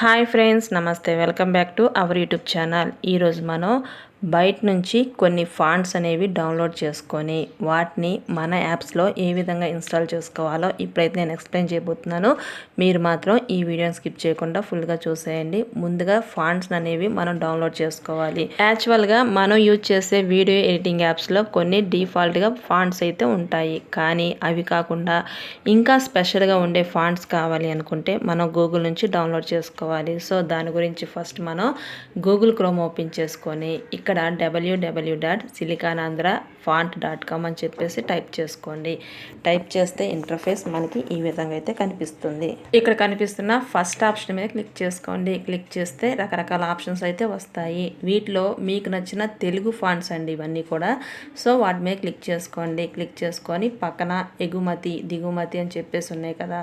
Hi friends, నమస్తే. Welcome back to our YouTube channel. ఈరోజు మనం బయట నుంచి కొన్ని ఫాంట్స్ అనేవి డౌన్లోడ్ చేసుకొని వాటిని మన యాప్స్లో ఏ విధంగా ఇన్స్టాల్ చేసుకోవాలో ఇప్పుడైతే నేను ఎక్స్ప్లెయిన్ చేయబోతున్నాను. మీరు మాత్రం ఈ వీడియోని స్కిప్ చేయకుండా ఫుల్గా చూసేయండి. ముందుగా ఫాంట్స్ అనేవి మనం డౌన్లోడ్ చేసుకోవాలి. యాక్చువల్గా మనం యూజ్ చేసే వీడియో ఎడిటింగ్ యాప్స్లో కొన్ని డిఫాల్ట్గా ఫాంట్స్ అయితే ఉంటాయి. కానీ అవి కాకుండా ఇంకా స్పెషల్గా ఉండే ఫాంట్స్ కావాలి అనుకుంటే మనం గూగుల్ నుంచి డౌన్లోడ్ చేసుకోవాలి. సో దాని గురించి ఫస్ట్ మనం గూగుల్ క్రోమ్ ఓపెన్ చేసుకొని ఇక్కడ www.siliconandhrafont.com అని చెప్పేసి టైప్ చేసుకోండి. టైప్ చేస్తే ఇంటర్ఫేస్ మనకి ఈ విధంగా అయితే కనిపిస్తుంది. ఇక్కడ కనిపిస్తున్న ఫస్ట్ ఆప్షన్ మీద క్లిక్ చేసుకోండి. క్లిక్ చేస్తే రకరకాల ఆప్షన్స్ అయితే వస్తాయి. వీటిలో మీకు నచ్చిన తెలుగు ఫాంట్స్ అండి ఇవన్నీ కూడా. సో వాటి మీద క్లిక్ చేసుకోండి. క్లిక్ చేసుకొని పక్కన ఎగుమతి దిగుమతి అని చెప్పేసి ఉన్నాయి కదా.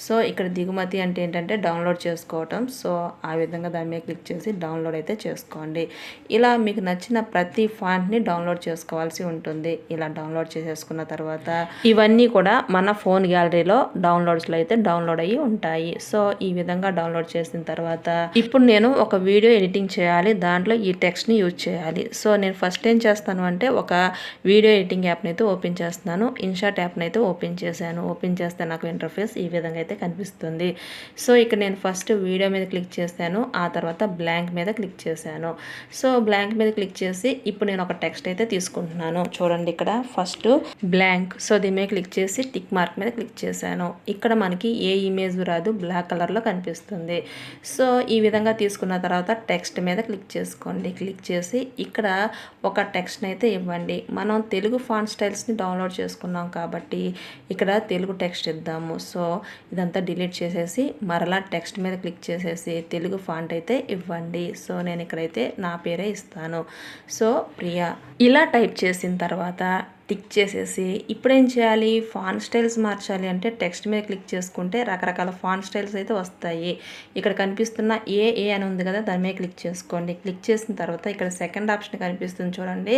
సో ఇక్కడ దిగుమతి అంటే ఏంటంటే డౌన్లోడ్ చేసుకోవటం. సో ఆ విధంగా దాని మీద క్లిక్ చేసి డౌన్లోడ్ అయితే చేసుకోండి. ఇలా మీకు నచ్చిన ప్రతి ఫాంట్ని డౌన్లోడ్ చేసుకోవాల్సి ఉంటుంది. ఇలా డౌన్లోడ్ చేసేసుకున్న తర్వాత ఇవన్నీ కూడా మన ఫోన్ గ్యాలరీలో డౌన్లోడ్స్లో అయితే డౌన్లోడ్ అయ్యి ఉంటాయి. సో ఈ విధంగా డౌన్లోడ్ చేసిన తర్వాత ఇప్పుడు నేను ఒక వీడియో ఎడిటింగ్ చేయాలి, దాంట్లో ఈ టెక్స్ట్ని యూజ్ చేయాలి. సో నేను ఫస్ట్ ఏం చేస్తాను అంటే ఒక వీడియో ఎడిటింగ్ యాప్ని అయితే ఓపెన్ చేస్తున్నాను. ఇన్షాట్ యాప్ని అయితే ఓపెన్ చేశాను. ఓపెన్ చేస్తే నాకు ఇంటర్ఫేస్ ఈ విధంగా అయితే కనిపిస్తుంది. సో ఇక్కడ నేను ఫస్ట్ వీడియో మీద క్లిక్ చేశాను, ఆ తర్వాత బ్లాంక్ మీద క్లిక్ చేశాను. సో బ్లాంక్ మీద క్లిక్ చేసి ఇప్పుడు నేను ఒక టెక్స్ట్ అయితే తీసుకుంటున్నాను. చూడండి ఇక్కడ ఫస్ట్ బ్లాంక్. సో దీని మీద క్లిక్ చేసి టిక్ మార్క్ మీద క్లిక్ చేశాను. ఇక్కడ మనకి ఏ ఇమేజ్ రాదు, బ్లాక్ కలర్లో కనిపిస్తుంది. సో ఈ విధంగా తీసుకున్న తర్వాత టెక్స్ట్ మీద క్లిక్ చేసుకోండి. క్లిక్ చేసి ఇక్కడ ఒక టెక్స్ట్ని అయితే ఇవ్వండి. మనం తెలుగు ఫాంట్ స్టైల్స్ని డౌన్లోడ్ చేసుకున్నాం కాబట్టి ఇక్కడ తెలుగు టెక్స్ట్ ఇద్దాము. సో ఇదంతా డిలీట్ చేసేసి మరలా టెక్స్ట్ మీద క్లిక్ చేసేసి తెలుగు ఫాంట్ అయితే ఇవ్వండి. సో నేను ఇక్కడైతే నా పేరే ఇస్తాను. సో ప్రియా. ఇలా టైప్ చేసిన తర్వాత టిక్ చేసేసి ఇప్పుడేం చేయాలి, ఫాంట్ స్టైల్స్ మార్చాలి అంటే టెక్స్ట్ మీద క్లిక్ చేసుకుంటే రకరకాల ఫాంట్ స్టైల్స్ అయితే వస్తాయి. ఇక్కడ కనిపిస్తున్న ఏ అని ఉంది కదా, దాని మీద క్లిక్ చేసుకోండి. క్లిక్ చేసిన తర్వాత ఇక్కడ సెకండ్ ఆప్షన్ కనిపిస్తుంది చూడండి.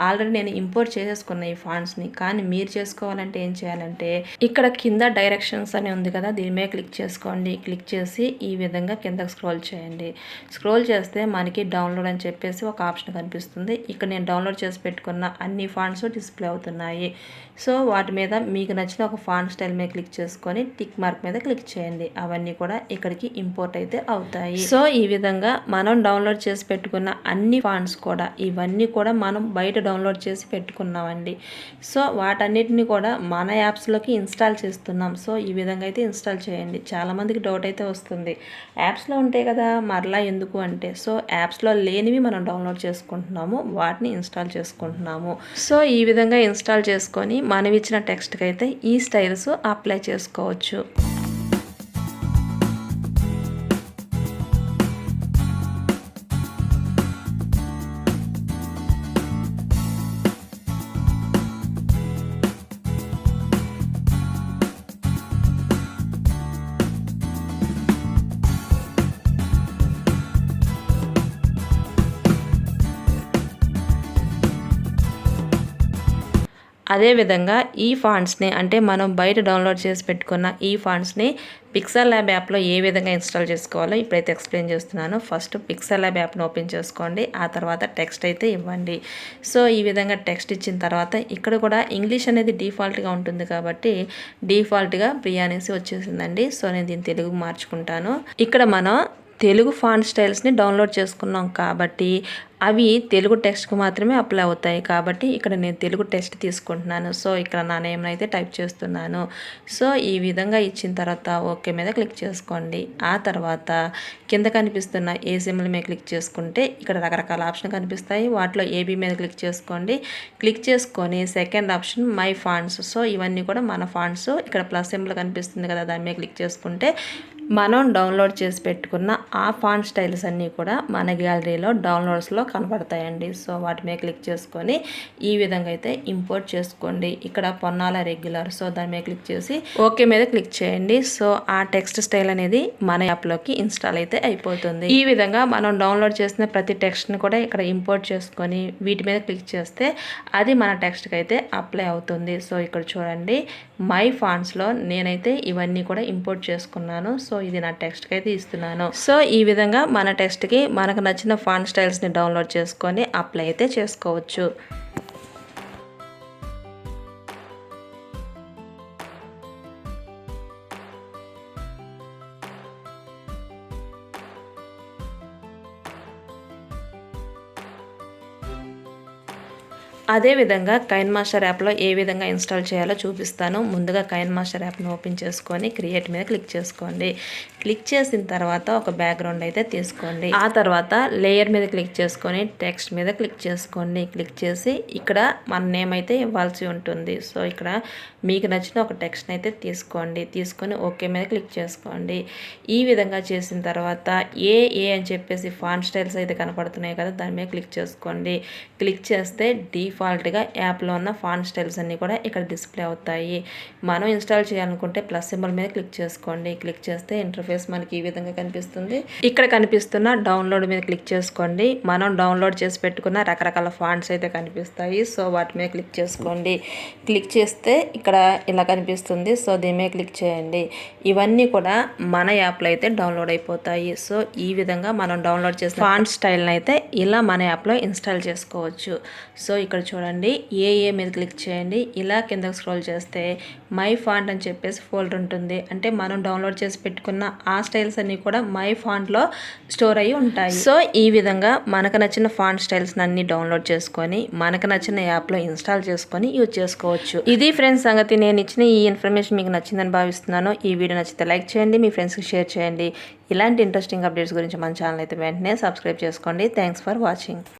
ఆల్రెడీ నేను ఇంపోర్ట్ చేసేసుకున్న ఈ ఫాంట్స్ని. కానీ మీరు చేసుకోవాలంటే ఏం చేయాలంటే ఇక్కడ కింద డైరెక్షన్స్ అని ఉంది కదా, దీని మీద క్లిక్ చేసుకోండి. క్లిక్ చేసి ఈ విధంగా కిందకి స్క్రోల్ చేయండి. స్క్రోల్ చేస్తే మనకి డౌన్లోడ్ అని చెప్పేసి ఒక ఆప్షన్ కనిపిస్తుంది. ఇక్కడ నేను డౌన్లోడ్ చేసి పెట్టుకున్న అన్ని ఫాంట్స్ డిస్ప్లే అవుతున్నాయి. సో వాటి మీద మీకు నచ్చిన ఒక ఫాంట్ స్టైల్ మీద క్లిక్ చేసుకొని టిక్ మార్క్ మీద క్లిక్ చేయండి. అవన్నీ కూడా ఇక్కడికి ఇంపోర్ట్ అయితే అవుతాయి. సో ఈ విధంగా మనం డౌన్లోడ్ చేసి పెట్టుకున్న అన్ని ఫాంట్స్ కూడా ఇవన్నీ కూడా మనం బయట డౌన్లోడ్ చేసి పెట్టుకున్నామండి. సో వాటన్నిటిని కూడా మన యాప్స్లోకి ఇన్స్టాల్ చేస్తున్నాం. సో ఈ విధంగా అయితే ఇన్స్టాల్ చేయండి. చాలామందికి డౌట్ అయితే వస్తుంది, యాప్స్లో ఉంటాయి కదా మరలా ఎందుకు అంటే, సో యాప్స్లో లేనివి మనం డౌన్లోడ్ చేసుకుంటున్నాము, వాటిని ఇన్స్టాల్ చేసుకుంటున్నాము. సో ఈ విధంగా ఇన్స్టాల్ చేసుకొని మనం ఇచ్చిన టెక్స్ట్కి అయితే ఈ స్టైల్స్ అప్లై చేసుకోవచ్చు. అదేవిధంగా ఈ ఫాంట్స్ని అంటే మనం బయట డౌన్లోడ్ చేసి పెట్టుకున్న ఈ ఫాంట్స్ని పిక్సెల్ ల్యాబ్ యాప్లో ఏ విధంగా ఇన్స్టాల్ చేసుకోవాలో ఇప్పుడైతే ఎక్స్ప్లెయిన్ చేస్తున్నాను. ఫస్ట్ పిక్సెల్ ల్యాబ్ యాప్ను ఓపెన్ చేసుకోండి. ఆ తర్వాత టెక్స్ట్ అయితే ఇవ్వండి. సో ఈ విధంగా టెక్స్ట్ ఇచ్చిన తర్వాత ఇక్కడ కూడా ఇంగ్లీష్ అనేది డిఫాల్ట్గా ఉంటుంది కాబట్టి డిఫాల్ట్గా ప్రియా అనేసి వచ్చేసిందండి. సో నేను దీన్ని తెలుగు మార్చుకుంటాను. ఇక్కడ మనం తెలుగు ఫాంట్ స్టైల్స్ని డౌన్లోడ్ చేసుకున్నాం కాబట్టి అవి తెలుగు టెక్స్ట్కి మాత్రమే అప్లై అవుతాయి. కాబట్టి ఇక్కడ నేను తెలుగు టెక్స్ట్ తీసుకుంటున్నాను. సో ఇక్కడ నా నేమ్ని అయితే టైప్ చేస్తున్నాను. సో ఈ విధంగా ఇచ్చిన తర్వాత ఓకే మీద క్లిక్ చేసుకోండి. ఆ తర్వాత కింద కనిపిస్తున్న ఏ సింబల్ మీద క్లిక్ చేసుకుంటే ఇక్కడ రకరకాల ఆప్షన్ కనిపిస్తాయి. వాటిలో ఏబీ మీద క్లిక్ చేసుకోండి. క్లిక్ చేసుకొని second option my fonts. So ఇవన్నీ కూడా మన ఫాంట్స్. ఇక్కడ ప్లస్ సింబల్ కనిపిస్తుంది కదా, దాని మీద క్లిక్ చేసుకుంటే మనం డౌన్లోడ్ చేసి పెట్టుకున్న ఆ ఫాంట్ స్టైల్స్ అన్నీ కూడా మన గ్యాలరీలో డౌన్లోడ్స్లో కనబడతాయండి. సో వాటి మీద క్లిక్ చేసుకొని ఈ విధంగా అయితే ఇంపోర్ట్ చేసుకోండి. ఇక్కడ పొన్నాల రెగ్యులర్, సో దాని మీద క్లిక్ చేసి ఓకే మీద క్లిక్ చేయండి. సో ఆ టెక్స్ట్ స్టైల్ అనేది మన యాప్లోకి ఇన్స్టాల్ అయితే అయిపోతుంది. ఈ విధంగా మనం డౌన్లోడ్ చేసిన ప్రతి టెక్స్ట్ని కూడా ఇక్కడ ఇంపోర్ట్ చేసుకొని వీటి మీద క్లిక్ చేస్తే అది మన టెక్స్ట్కి అయితే అప్లై అవుతుంది. సో ఇక్కడ చూడండి, మై ఫాంట్స్లో నేనైతే ఇవన్నీ కూడా ఇంపోర్ట్ చేసుకున్నాను. సో ఇది నా టెక్స్ట్కి అయితే ఇస్తున్నాను. సో ఈ విధంగా మన టెక్స్ట్కి మనకు నచ్చిన ఫాంట్ స్టైల్స్ని డౌన్లోడ్ చేసుకొని అప్లై అయితే చేసుకోవచ్చు. అదేవిధంగా కైన్ మాస్టర్ యాప్లో ఏ విధంగా ఇన్స్టాల్ చేయాలో చూపిస్తాను. ముందుగా కైన్ మాస్టర్ యాప్ను ఓపెన్ చేసుకొని క్రియేట్ మీద క్లిక్ చేసుకోండి. క్లిక్ చేసిన తర్వాత ఒక బ్యాక్గ్రౌండ్ అయితే తీసుకోండి. ఆ తర్వాత లేయర్ మీద క్లిక్ చేసుకొని టెక్స్ట్ మీద క్లిక్ చేసుకోండి. క్లిక్ చేసి ఇక్కడ మన నేమ్ అయితే ఇవ్వాల్సి ఉంటుంది. సో ఇక్కడ మీకు నచ్చిన ఒక టెక్స్ట్ని అయితే తీసుకోండి. తీసుకొని ఓకే మీద క్లిక్ చేసుకోండి. ఈ విధంగా చేసిన తర్వాత ఏ అని చెప్పేసి ఫాంట్ స్టైల్స్ అయితే కనపడుతున్నాయి కదా, దాని మీద క్లిక్ చేసుకోండి. క్లిక్ చేస్తే డిఫాల్ట్గా యాప్లో ఉన్న ఫాంట్ స్టైల్స్ అన్నీ కూడా ఇక్కడ డిస్ప్లే అవుతాయి. మనం ఇన్స్టాల్ చేయాలనుకుంటే ప్లస్ సింబల్ మీద క్లిక్ చేసుకోండి. క్లిక్ చేస్తే ఇంటర్ఫేస్ మనకి ఈ విధంగా కనిపిస్తుంది. ఇక్కడ కనిపిస్తున్న డౌన్లోడ్ మీద క్లిక్ చేసుకోండి. మనం డౌన్లోడ్ చేసి పెట్టుకున్న రకరకాల ఫాంట్స్ అయితే కనిపిస్తాయి. సో వాటి మీద క్లిక్ చేసుకోండి. క్లిక్ చేస్తే ఇక్కడ ఇలా కనిపిస్తుంది. సో దీని మీద క్లిక్ చేయండి. ఇవన్నీ కూడా మన యాప్లో అయితే డౌన్లోడ్ అయిపోతాయి. సో ఈ విధంగా మనం డౌన్లోడ్ చేసిన ఫాంట్ స్టైల్ని అయితే ఇలా మన యాప్లో ఇన్స్టాల్ చేసుకోవచ్చు. సో ఇక్కడ చూడండి, ఏ మీద క్లిక్ చేయండి. ఇలా కిందకు స్క్రోల్ చేస్తే మై ఫాంట్ అని చెప్పేసి ఫోల్డర్ ఉంటుంది. అంటే మనం డౌన్లోడ్ చేసి పెట్టుకున్న ఆ స్టైల్స్ అన్నీ కూడా మై ఫాంట్లో స్టోర్ అయ్యి ఉంటాయి. సో ఈ విధంగా మనకు నచ్చిన ఫాంట్ స్టైల్స్ అన్ని డౌన్లోడ్ చేసుకొని మనకు నచ్చిన యాప్లో ఇన్స్టాల్ చేసుకొని యూజ్ చేసుకోవచ్చు. ఇది ఫ్రెండ్స్ సంగతి. నేను ఇచ్చిన ఈ ఇన్ఫర్మేషన్ మీకు నచ్చిందని భావిస్తున్నాను. ఈ వీడియో నచ్చితే లైక్ చేయండి, మీ ఫ్రెండ్స్కి షేర్ చేయండి. ఇలాంటి ఇంట్రెస్టింగ్ అప్డేట్స్ గురించి మన ఛానల్ అయితే వెంటనే సబ్స్క్రైబ్ చేసుకోండి. Thanks for watching.